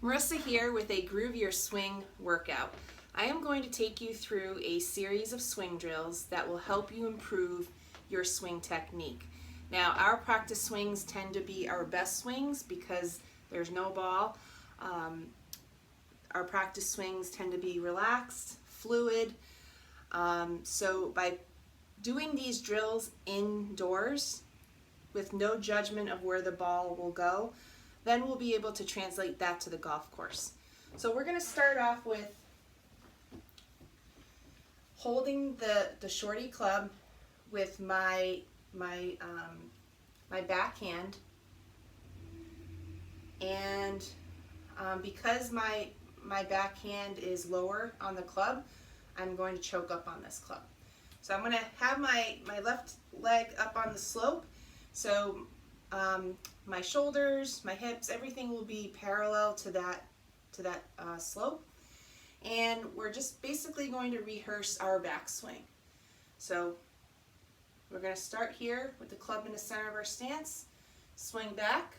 Marissa here with a Groove Your Swing workout. I am going to take you through a series of swing drills that will help you improve your swing technique. Now, our practice swings tend to be our best swings because there's no ball. Our practice swings tend to be relaxed, fluid. So by doing these drills indoors with no judgment of where the ball will go, then we'll be able to translate that to the golf course. So we're going to start off with holding the shorty club with my backhand, and because my backhand is lower on the club, I'm going to choke up on this club. So I'm going to have my left leg up on the slope, so my shoulders, my hips, everything will be parallel to that slope, and we're just basically going to rehearse our backswing. So we're going to start here with the club in the center of our stance, swing back,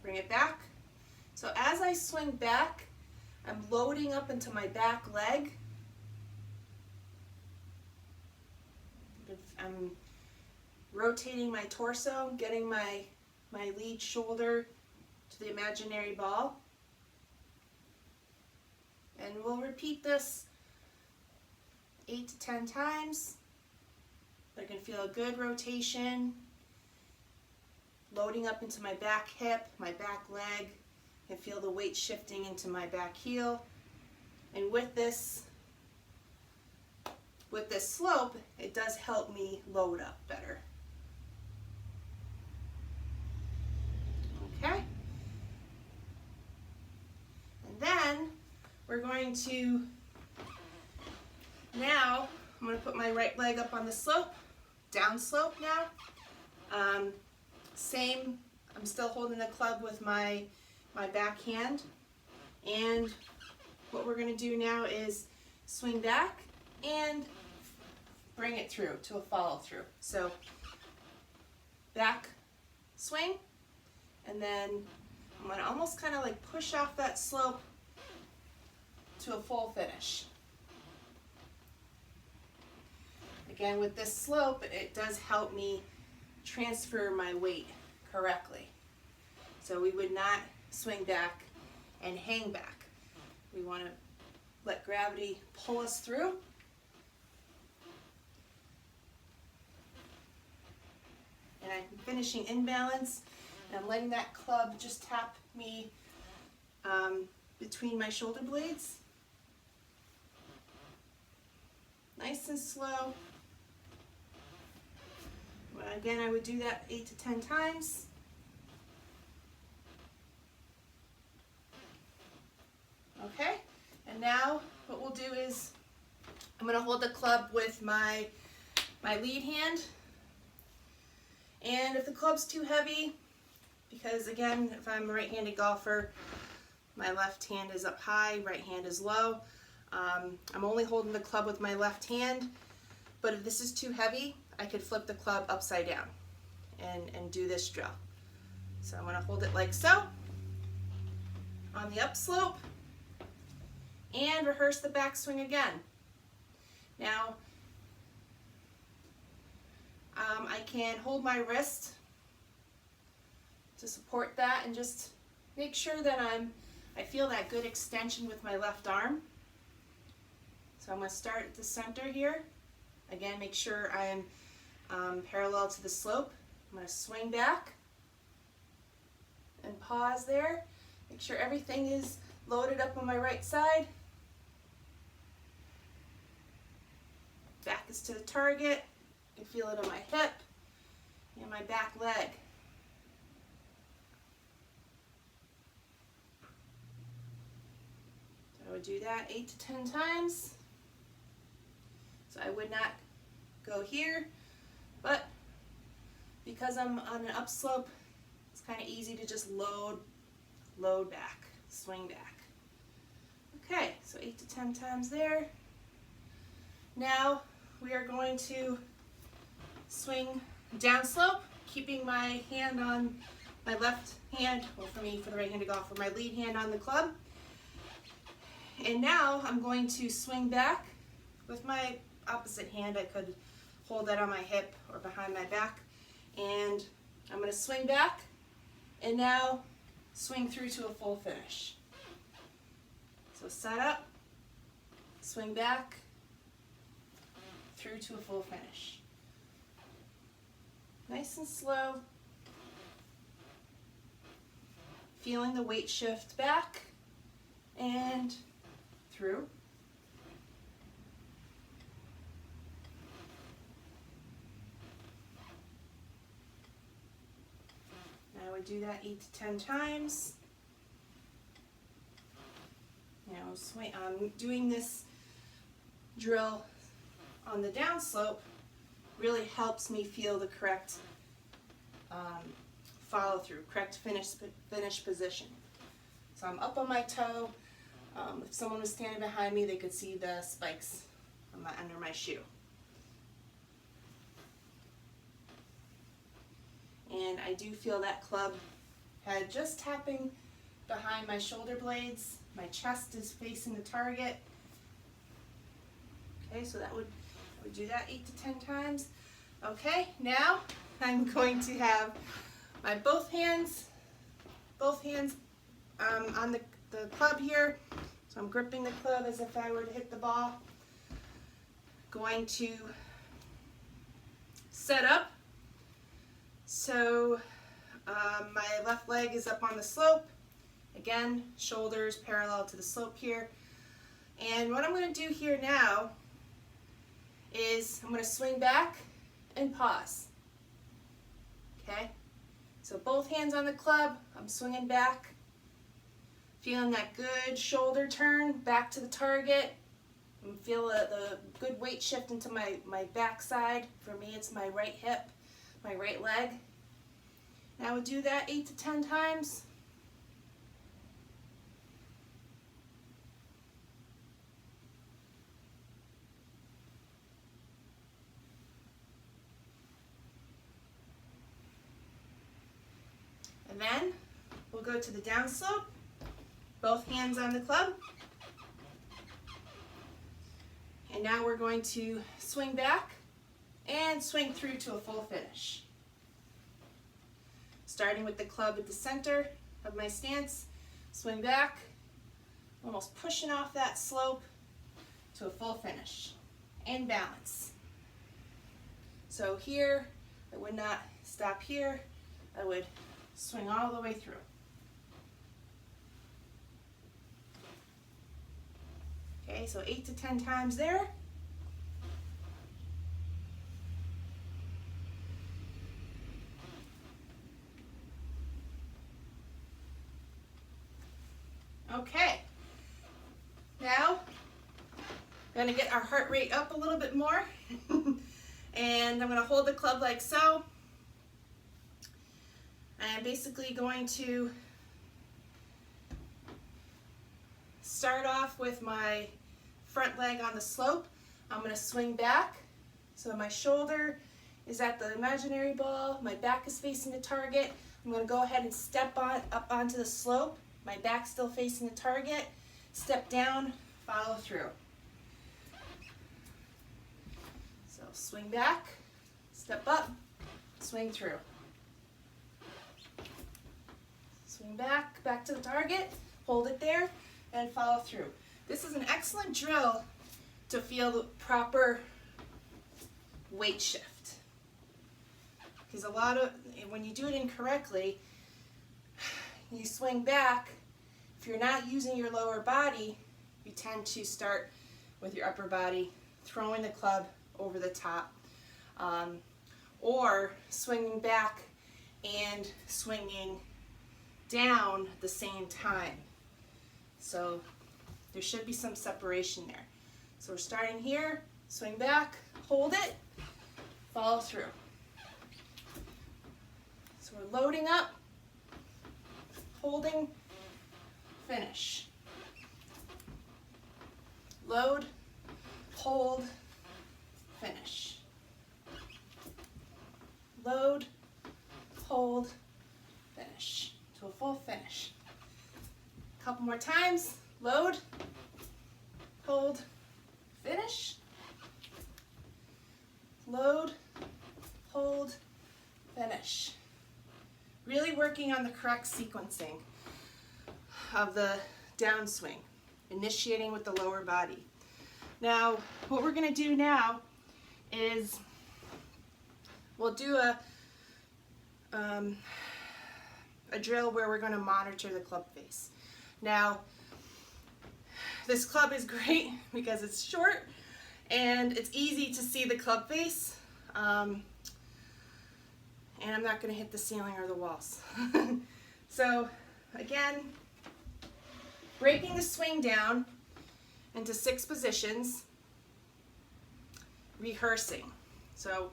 bring it back. So as I swing back, I'm loading up into my back leg. I'm rotating my torso, getting my lead shoulder to the imaginary ball. And we'll repeat this 8 to 10 times. I can feel a good rotation, loading up into my back hip, my back leg. I can feel the weight shifting into my back heel. And with this slope, it does help me load up better. Okay? And then we're going to, now I'm going to put my right leg up on the slope, down slope now. Same, I'm still holding the club with my backhand. And what we're going to do now is swing back and bring it through to a follow through. So back swing, and then I'm going to almost kind of like push off that slope to a full finish. Again, with this slope, it does help me transfer my weight correctly. So we would not swing back and hang back. We want to let gravity pull us through. And I'm finishing in balance, and I'm letting that club just tap me between my shoulder blades. Nice and slow. Well, again, I would do that 8 to 10 times. Okay, and now what we'll do is I'm going to hold the club with my lead hand. And if the club's too heavy, because again, if I'm a right-handed golfer, my left hand is up high, right hand is low. I'm only holding the club with my left hand, but if this is too heavy, I could flip the club upside down and do this drill. So I'm going to hold it like so on the upslope and rehearse the backswing again. Now, I can hold my wrist to support that and just make sure that I feel that good extension with my left arm. So I'm going to start at the center here. Again, make sure I am parallel to the slope. I'm going to swing back and pause there. Make sure everything is loaded up on my right side. Back is to the target. I can feel it on my hip and my back leg. So I would do that 8 to 10 times. So I would not go here, but because I'm on an upslope, it's kind of easy to just load back, swing back. Okay, so 8 to 10 times there. Now we are going to swing down slope, keeping my hand on my left hand, well for me, for the right-handed golfer, my lead hand on the club. And now I'm going to swing back with my opposite hand. I could hold that on my hip or behind my back. And I'm going to swing back and now swing through to a full finish. So set up, swing back, through to a full finish. Nice and slow. Feeling the weight shift back and through. Now I would do that 8 to 10 times. Now I'm doing this drill on the downslope really helps me feel the correct follow through, correct finish position. So I'm up on my toe. If someone was standing behind me, they could see the spikes under my shoe. And I do feel that club head just tapping behind my shoulder blades. My chest is facing the target. Okay, so I would do that 8 to 10 times. Okay, now I'm going to have my both hands on the club here. So I'm gripping the club as if I were to hit the ball. Going to set up. So my left leg is up on the slope. Again, shoulders parallel to the slope here. And what I'm going to do here now is I'm going to swing back and pause. Okay? So both hands on the club, I'm swinging back. Feeling that good shoulder turn back to the target. And feel the good weight shift into my back side. For me, it's my right hip, my right leg. And I would do that 8 to 10 times. And then we'll go to the downslope. Both hands on the club. And now we're going to swing back and swing through to a full finish. Starting with the club at the center of my stance, swing back, almost pushing off that slope to a full finish and balance. So here, I would not stop here, I would swing all the way through. Okay, so 8 to 10 times there. Okay, now we're going to get our heart rate up a little bit more. And I'm going to hold the club like so. I'm basically going to start off with my front leg on the slope. I'm going to swing back. So my shoulder is at the imaginary ball. My back is facing the target. I'm going to go ahead and step up onto the slope. My back still facing the target. Step down, follow through. So swing back, step up, swing through. Swing back to the target, hold it there, and follow through. This is an excellent drill to feel the proper weight shift. Because when you do it incorrectly, you swing back. If you're not using your lower body, you tend to start with your upper body, throwing the club over the top, or swinging back and swinging down at the same time. So there should be some separation there. So we're starting here, swing back, hold it, follow through. So we're loading up, holding, finish. Load, hold, finish. Load, hold, finish. Couple more times. Load, hold, finish. Load, hold, finish. Really working on the correct sequencing of the downswing, initiating with the lower body. Now, what we're going to do now is we'll do a drill where we're going to monitor the club face. Now, this club is great because it's short and it's easy to see the club face, and I'm not going to hit the ceiling or the walls. So again, breaking the swing down into 6 positions, rehearsing. So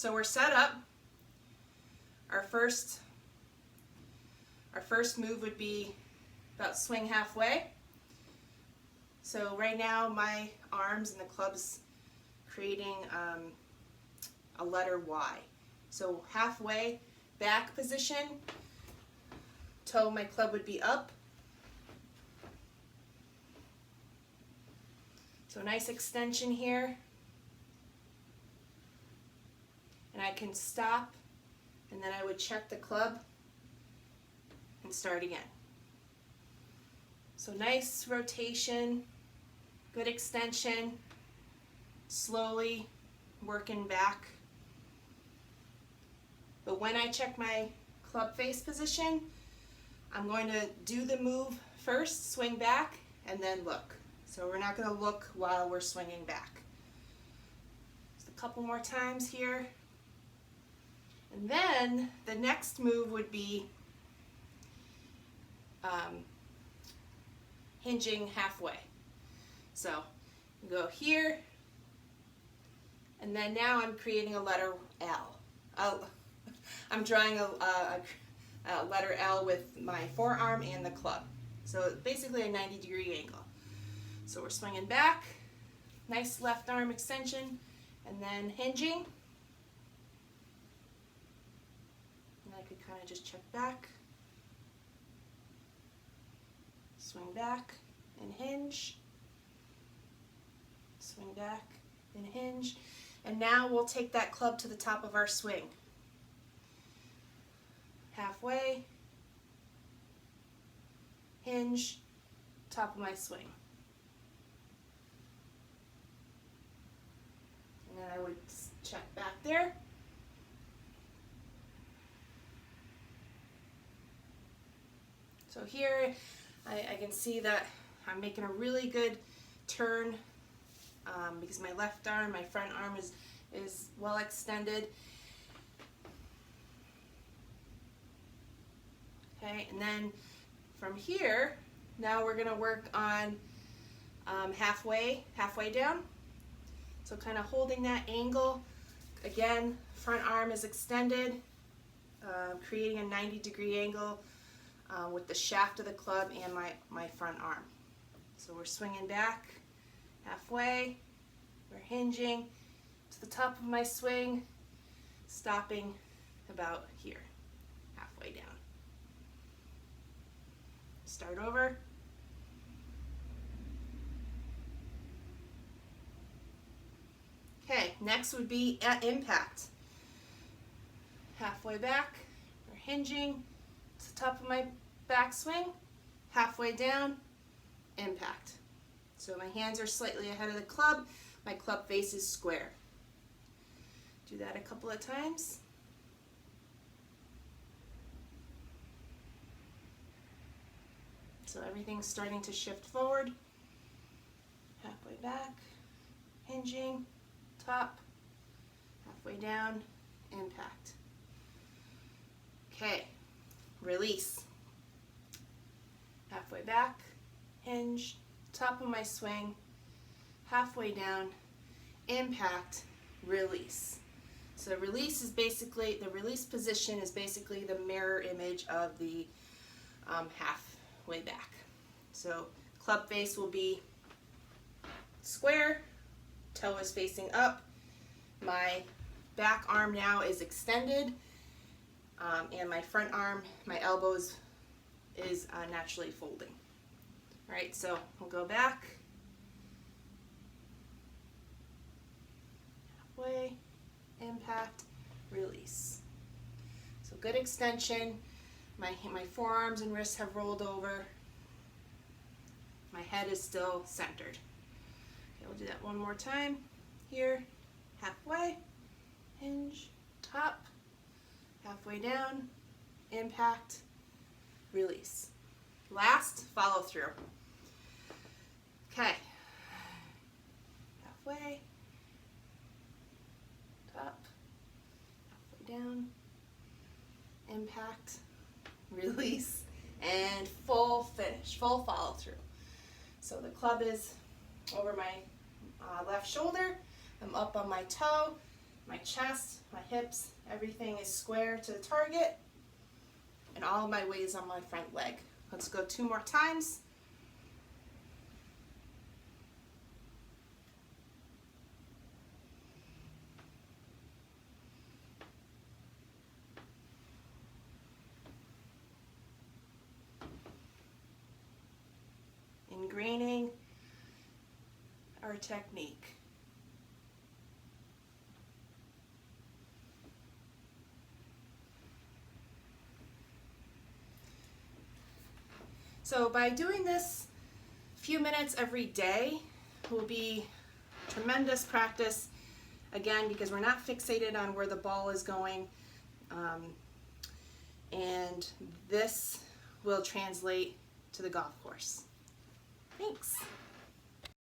we're set up. Our first move would be about swing halfway. So right now my arms and the club's creating a letter Y. So halfway back position, toe my club would be up. So nice extension here. And I can stop, and then I would check the club and start again. So nice rotation, good extension, slowly working back. But when I check my club face position, I'm going to do the move first, swing back, and then look. So we're not going to look while we're swinging back. Just a couple more times here. And then the next move would be hinging halfway. So you go here, and then now I'm creating a letter L. I'm drawing a letter L with my forearm and the club. So basically a 90-degree angle. So we're swinging back, nice left arm extension, and then hinging. And I could kind of just check back, swing back and hinge, swing back and hinge. And now we'll take that club to the top of our swing. Halfway, hinge, top of my swing. And then I would check back there. So here I can see that I'm making a really good turn because my left arm, my front arm is well extended. Okay, and then from here, now we're going to work on halfway down. So kind of holding that angle. Again, front arm is extended, creating a 90-degree angle with the shaft of the club and my front arm. So we're swinging back halfway, we're hinging to the top of my swing, stopping about here, halfway down. Start over. Okay, next would be at impact. Halfway back, we're hinging to the top of my backswing, halfway down, impact. So my hands are slightly ahead of the club, my club face is square. Do that a couple of times. So everything's starting to shift forward. Halfway back, hinging, top, halfway down, impact. Okay, release. Halfway back, hinge, top of my swing, halfway down, impact, release. So release is basically, the release position is basically the mirror image of the halfway back. So club face will be square, toe is facing up, my back arm now is extended, and my front arm, my elbow is naturally folding. All right, so we'll go back, halfway, impact, release. So good extension. My forearms and wrists have rolled over. My head is still centered. Okay, we'll do that one more time. Here, halfway, hinge, top, halfway down, impact, release. Last, follow through. Okay, halfway, top, halfway down, impact, release, and full finish, full follow through. So the club is over my left shoulder, I'm up on my toe, my chest, my hips, everything is square to the target, and all of my weight is on my front leg. Let's go 2 more times. Ingraining our technique. So by doing this a few minutes every day will be tremendous practice, again, because we're not fixated on where the ball is going, and this will translate to the golf course. Thanks.